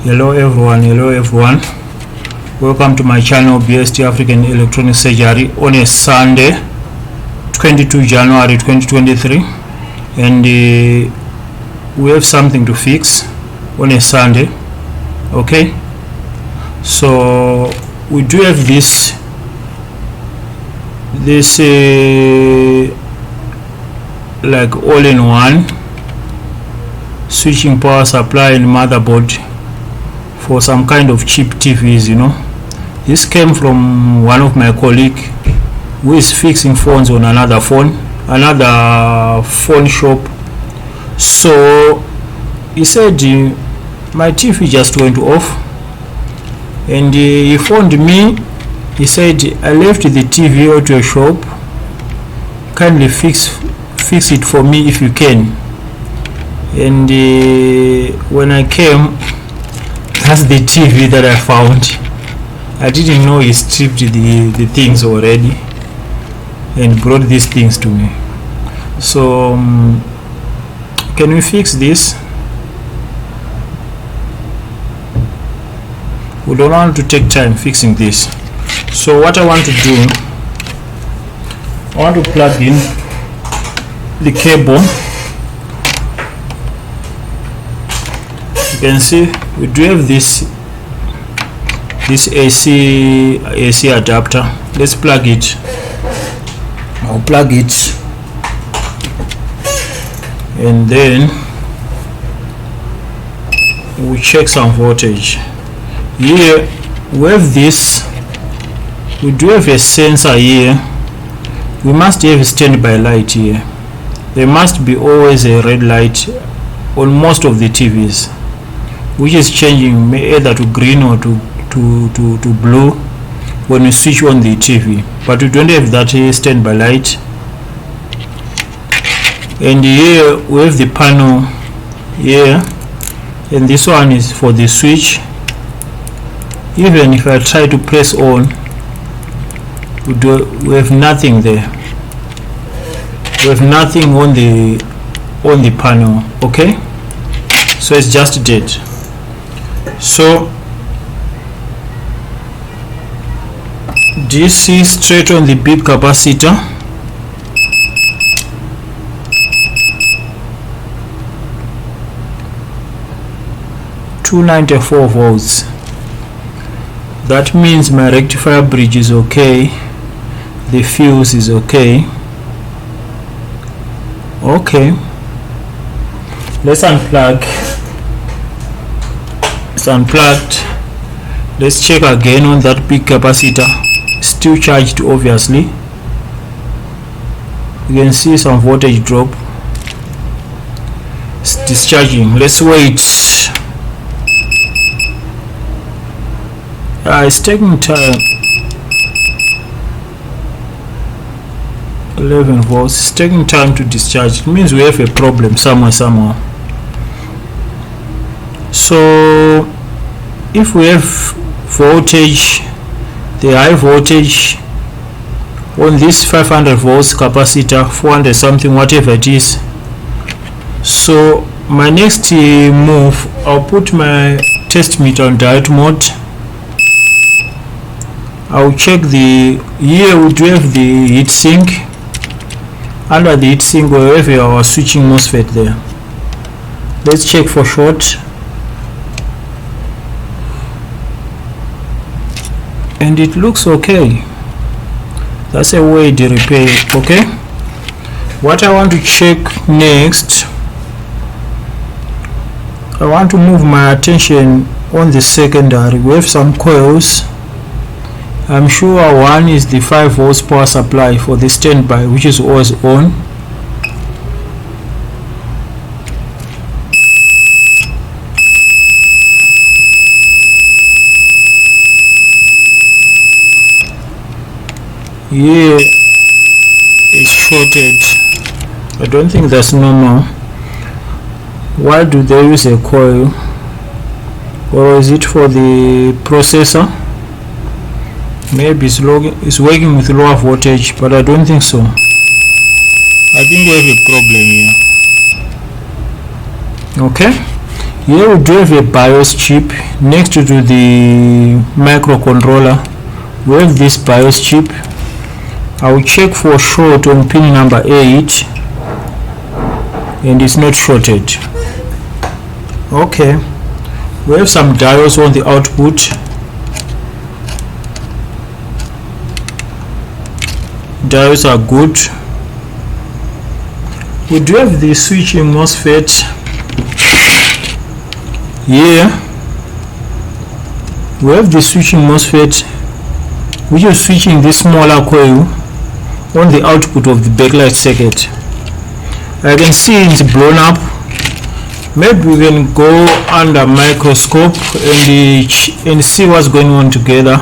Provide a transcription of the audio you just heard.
Hello everyone, welcome to my channel BST African Electronic Surgery on a Sunday 22 January 2023, and we have something to fix on a Sunday. Okay, so we do have this like all-in-one switching power supply and motherboard for some kind of cheap TVs. This came from one of my colleague who is fixing phones on another phone shop. So he said my TV just went off, and he phoned me. He said, I left the TV at your shop, kindly fix it for me if you can. And when I came, that's the TV that I found. I didn't know he stripped the things already and brought these things to me. So can we fix this? We don't want to take time fixing this. So what I want to do, I want to plug in the cable. You can see we do have this AC adapter. Let's plug it. I'll plug it, and then we check some voltage. Here we have this. We do have a sensor here. We must have a standby light here. There must be always a red light on most of the TVs, which is changing either to green or to blue when we switch on the TV. But we don't have that standby light. And here we have the panel here, and this one is for the switch. Even if I try to press on, we have nothing there. We have nothing on the panel. Okay, so it's just dead. So DC straight on the big capacitor. (294 volts). That means my rectifier bridge is okay, the fuse is okay. Okay, let's unplug. It's unplugged. Let's check again on that big capacitor. Still charged, obviously. You can see some voltage drop. It's discharging. Let's wait. It's taking time. 11 volts. It's taking time to discharge. It means we have a problem somewhere. So if we have voltage, the high voltage on this 500 volts capacitor, 400 something, whatever it is. So my next move, I'll put my test meter on diode mode. I'll check here we do have the heat sink. Under the heat sink we have our switching MOSFET there. Let's check for short, and it looks okay. That's a way to repair it. Okay, what I want to check next, I want to move my attention on the secondary. We have some coils. I'm sure one is the 5 volts power supply for the standby, which is always on. Here it's shorted. I don't think that's normal. Why do they use a coil? Or is it for the processor? Maybe it's working with lower voltage, but I don't think so. I think we have a problem here. Okay, Here we do have a BIOS chip next to the microcontroller. We have this BIOS chip. I will check for short on pin number 8, and it's not shorted. Okay, we have some diodes on the output. Diodes are good. We do have the switching MOSFET. Here we have the switching MOSFET, which is switching this smaller coil on the output of the backlight circuit. I can see it's blown up. Maybe we can go under microscope and see what's going on together.